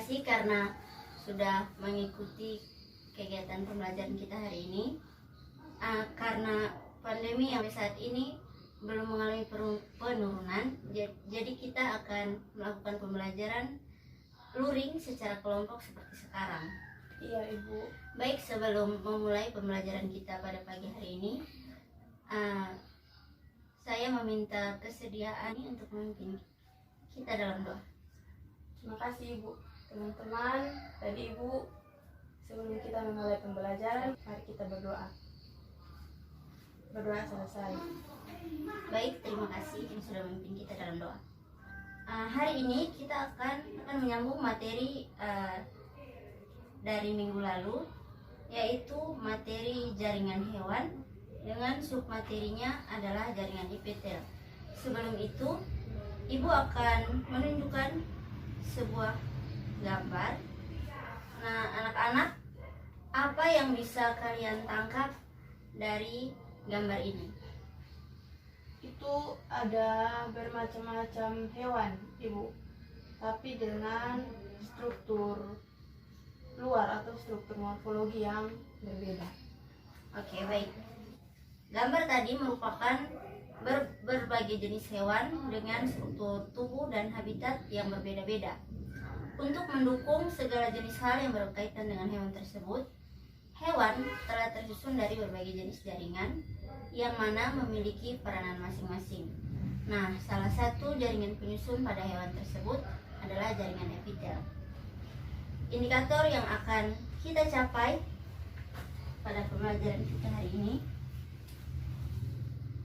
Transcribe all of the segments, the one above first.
kasih karena sudah mengikuti kegiatan pembelajaran kita hari ini. Karena pandemi yang saat ini belum mengalami penurunan, jadi kita akan melakukan pembelajaran luring secara kelompok seperti sekarang. Iya Ibu. Baik, sebelum memulai pembelajaran kita pada pagi hari ini, saya meminta kesediaan untuk memimpin kita dalam doa. Terima kasih Ibu. Teman-teman, tadi Ibu, sebelum kita memulai pembelajaran, mari kita berdoa. Berdoa selesai. Baik, terima kasih yang sudah memimpin kita dalam doa. Hari ini kita akan menyambung materi dari minggu lalu, yaitu materi jaringan hewan dengan submaterinya adalah jaringan epitel. Sebelum itu, Ibu akan menunjukkan sebuah gambar. Nah, anak-anak, apa yang bisa kalian tangkap dari gambar ini? Itu ada bermacam-macam hewan Ibu, tapi dengan struktur luar atau struktur morfologi yang berbeda. Oke, baik. Gambar tadi merupakan berbagai jenis hewan dengan struktur tubuh dan habitat yang berbeda-beda. Untuk mendukung segala jenis hal yang berkaitan dengan hewan tersebut, hewan telah tersusun dari berbagai jenis jaringan yang mana memiliki peranan masing-masing. Nah, salah satu jaringan penyusun pada hewan tersebut adalah jaringan epitel. Indikator yang akan kita capai pada pembelajaran kita hari ini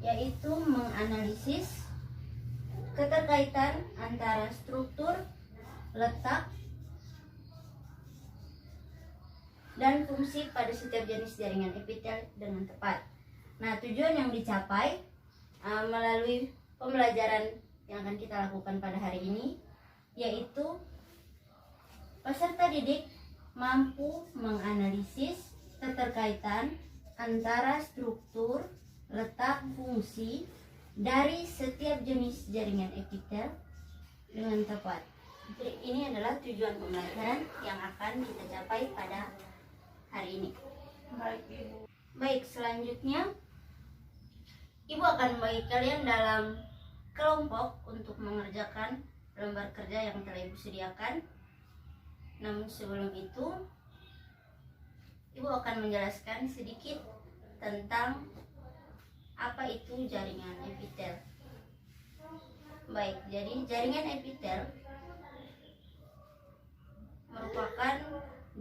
yaitu menganalisis keterkaitan antara struktur, letak, dan fungsi pada setiap jenis jaringan epitel dengan tepat. Nah, tujuan yang dicapai melalui pembelajaran yang akan kita lakukan pada hari ini yaitu peserta didik mampu menganalisis keterkaitan antara struktur, letak, fungsi dari setiap jenis jaringan epitel dengan tepat. Jadi ini adalah tujuan pembelajaran yang akan kita capai pada hari ini. Baik Ibu. Baik, selanjutnya Ibu akan membagi kalian dalam kelompok untuk mengerjakan lembar kerja yang telah Ibu sediakan. Namun sebelum itu, Ibu akan menjelaskan sedikit tentang apa itu jaringan epitel. Baik, jadi jaringan epitel merupakan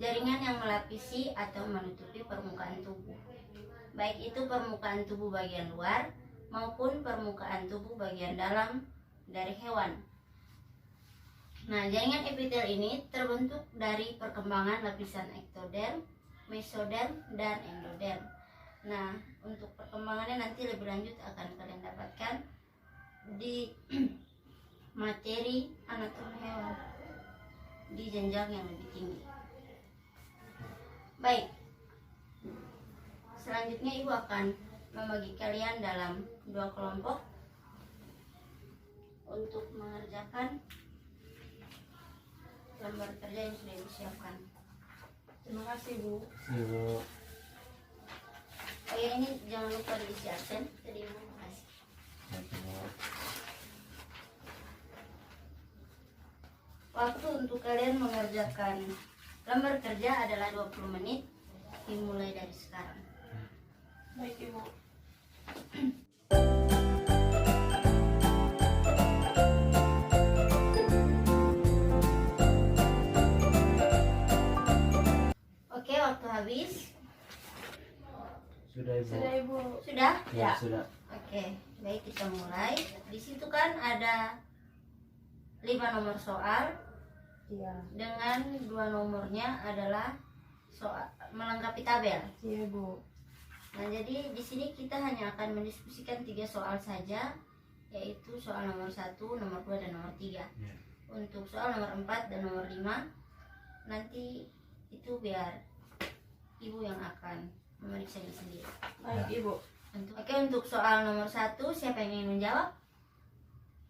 jaringan yang melapisi atau menutupi permukaan tubuh. Baik itu permukaan tubuh bagian luar maupun permukaan tubuh bagian dalam dari hewan. Nah, jaringan epitel ini terbentuk dari perkembangan lapisan ektoderm, mesoderm, dan endoderm. Nah, untuk perkembangannya nanti lebih lanjut akan kalian dapatkan di materi anatomi hewan di jenjang yang lebih tinggi. Baik, selanjutnya Ibu akan membagi kalian dalam 2 kelompok untuk mengerjakan lembar kerja yang sudah disiapkan. Terima kasih Bu. Ibu. Oh ya, ini jangan lupa diisi absen. Jadi Ibu makasih. Waktu untuk kalian mengerjakan lembar kerja adalah 20 menit dimulai dari sekarang. Baik Ibu. Oke, waktu habis. Sudah Ibu. Sudah Ibu. Sudah? Ya, Ya. sudah. Oke, baik, kita mulai. Di situ kan ada 5 nomor soal Iya. dengan 2 nomornya adalah soal melengkapi tabel. Iya Bu. Nah, jadi di sini kita hanya akan mendiskusikan 3 soal saja, yaitu soal nomor 1, nomor 2, dan nomor 3. Ya. Untuk soal nomor 4 dan nomor 5 nanti itu biar Ibu yang akan memeriksanya sendiri. Baik Ibu. Untuk soal nomor 1, siapa yang ingin menjawab?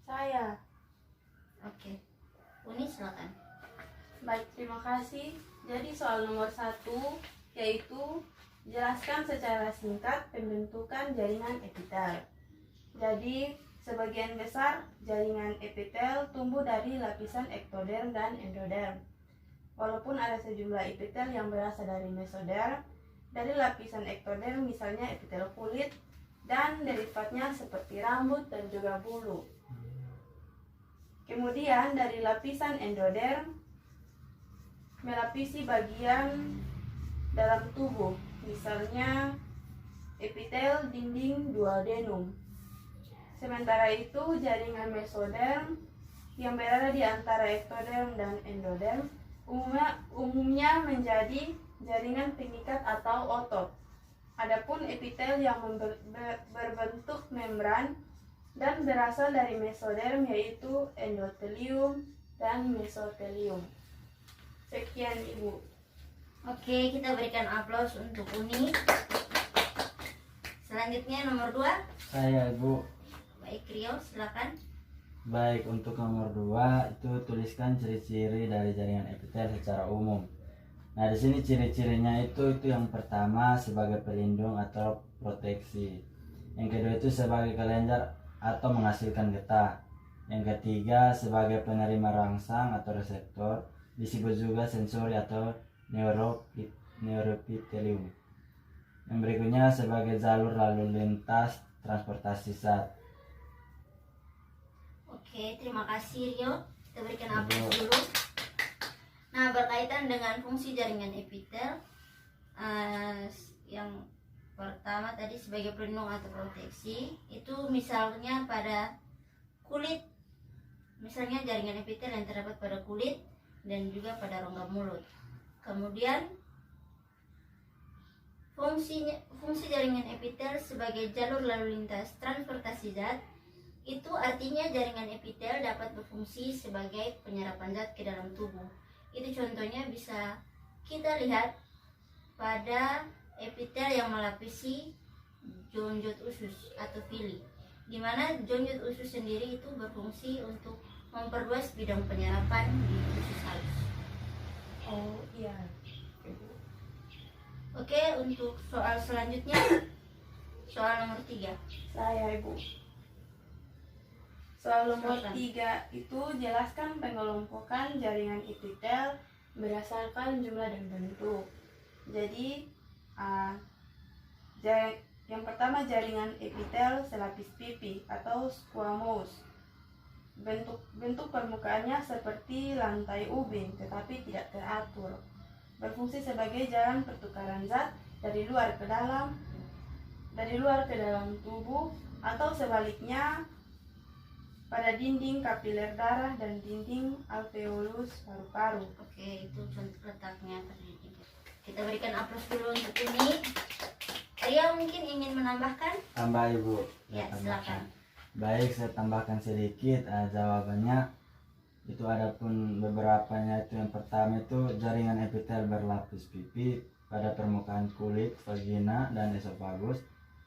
Saya. Oke, Uni silakan. Baik, terima kasih. Jadi soal nomor 1 yaitu jelaskan secara singkat pembentukan jaringan epitel. Jadi sebagian besar jaringan epitel tumbuh dari lapisan ektoderm dan endoderm. Walaupun ada sejumlah epitel yang berasal dari mesoderm, dari lapisan ektoderm misalnya epitel kulit dan derivatnya seperti rambut dan juga bulu. Kemudian dari lapisan endoderm melapisi bagian dalam tubuh, misalnya epitel dinding duodenum. Sementara itu jaringan mesoderm yang berada di antara ektoderm dan endoderm umumnya menjadi jaringan pengikat atau otot. Adapun epitel yang berbentuk membran dan berasal dari mesoderm yaitu endotelium dan mesotelium. Sekian Ibu. Oke, kita berikan aplaus untuk Uni. Selanjutnya nomor 2. Saya Ibu. Baik, Rio, silakan. Baik, untuk nomor 2 itu tuliskan ciri-ciri dari jaringan epitel secara umum. Nah, di sini ciri-cirinya itu yang pertama sebagai pelindung atau proteksi. Yang kedua itu sebagai kelenjar atau menghasilkan getah. Yang ketiga sebagai penerima rangsang atau reseptor, disebut juga sensori atau neuropitelium. Yang berikutnya sebagai jalur lalu lintas transportasi zat. Oke, terima kasih Rio. Kita berikan aplaus dulu. Nah, berkaitan dengan fungsi jaringan epitel, yang pertama tadi sebagai pelindung atau proteksi, itu misalnya pada kulit, misalnya jaringan epitel yang terdapat pada kulit dan juga pada rongga mulut. Kemudian fungsi jaringan epitel sebagai jalur lalu lintas transportasi zat, itu artinya jaringan epitel dapat berfungsi sebagai penyerapan zat ke dalam tubuh. Itu contohnya bisa kita lihat pada epitel yang melapisi jonjot usus atau villi, di mana jonjot usus sendiri itu berfungsi untuk memperluas bidang penyerapan di usus halus. Oh iya. Oke, untuk soal selanjutnya, soal nomor 3. Saya Ibu. Soal nomor 3 itu jelaskan pengelompokan jaringan epitel berdasarkan jumlah dan bentuk. Jadi yang pertama jaringan epitel selapis pipi atau squamous. Bentuk permukaannya seperti lantai ubin tetapi tidak teratur. Berfungsi sebagai jalan pertukaran zat dari luar ke dalam tubuh atau sebaliknya pada dinding kapiler darah dan dinding alveolus paru-paru. Oke, itu contoh letaknya tadi. Kita berikan aplaus dulu untuk ini. Rio mungkin ingin menambahkan? Tambah Ibu. Ya, silakan. Baik, saya tambahkan sedikit jawabannya. Itu adapun beberapanya itu yang pertama itu jaringan epitel berlapis pipi pada permukaan kulit, vagina dan esofagus,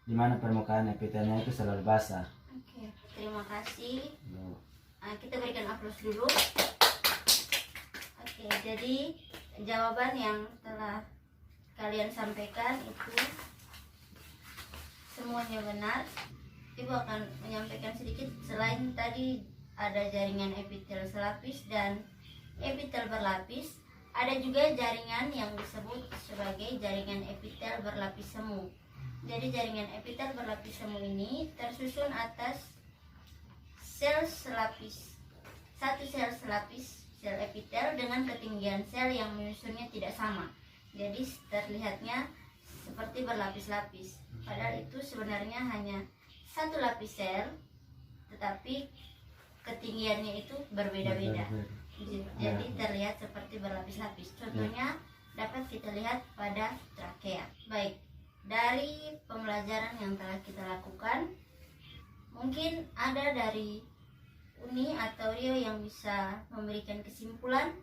di mana permukaan epitelnya itu selalu basah. Oke, terima kasih. Kita berikan aplaus dulu. Oke, jadi jawaban yang telah kalian sampaikan itu semuanya benar. Ibu akan menyampaikan sedikit. Selain tadi ada jaringan epitel selapis dan epitel berlapis, ada juga jaringan yang disebut sebagai jaringan epitel berlapis semu. Jadi jaringan epitel berlapis semu ini tersusun atas sel selapis. Satu sel selapis, sel epitel dengan ketinggian sel yang menyusunnya tidak sama. Jadi terlihatnya seperti berlapis-lapis. Padahal itu sebenarnya hanya satu lapis sel, tetapi ketinggiannya itu berbeda-beda. Jadi terlihat seperti berlapis-lapis. Contohnya dapat kita lihat pada trakea. Baik, dari pembelajaran yang telah kita lakukan, mungkin ada dari Uni atau Rio yang bisa memberikan kesimpulan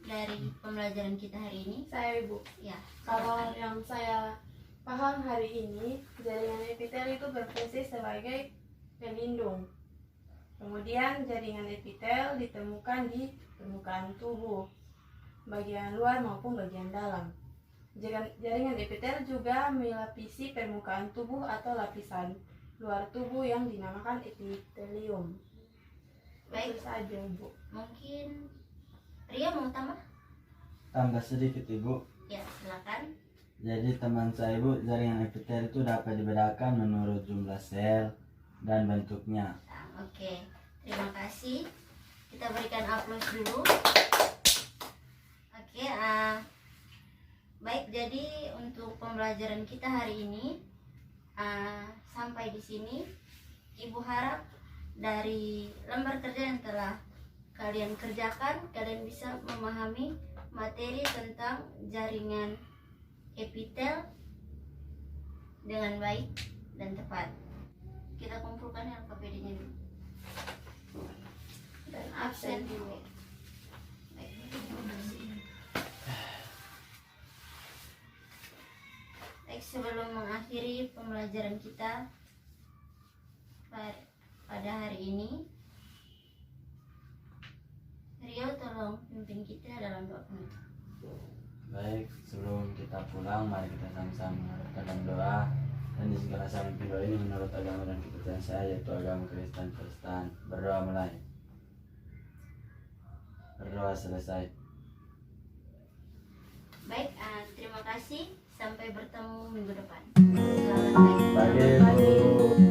dari pembelajaran kita hari ini. Saya Ibu. Ya, Kalau silakan. yang saya paham hari ini, jaringan epitel itu berfungsi sebagai pelindung Kemudian jaringan epitel ditemukan di permukaan tubuh, bagian luar maupun bagian dalam. Jaringan epitel juga melapisi permukaan tubuh atau lapisan luar tubuh yang dinamakan epitelium. Baik. Itu saja, Bu. Mungkin Ria mau tambah? Tambah sedikit Ibu. Ya, silakan. Jadi teman saya Ibu, jaringan epitel itu dapat dibedakan menurut jumlah sel dan bentuknya. Oke, terima kasih. Kita berikan aplaus dulu. Oke, baik. Jadi untuk pembelajaran kita hari ini sampai di sini. Ibu harap dari lembar kerja yang telah kalian kerjakan, kalian bisa memahami materi tentang jaringan epitel dengan baik dan tepat. Kita kumpulkan LKPD-nya dulu dan absen dulu. Baik, terima kasih. Baik, sebelum mengakhiri pembelajaran kita pada hari ini, Rio tolong pimpin kita dalam doa penutup. Baik, sebelum kita pulang, mari kita sama-sama mengarahkan dalam doa. Dan di segala samping doa ini menurut agama dan kepercayaan saya, yaitu agama Kristen Protestan. Berdoa mulai. Berdoa selesai. Baik, terima kasih. Sampai bertemu minggu depan. Selamat pagi. Pagi, Bu.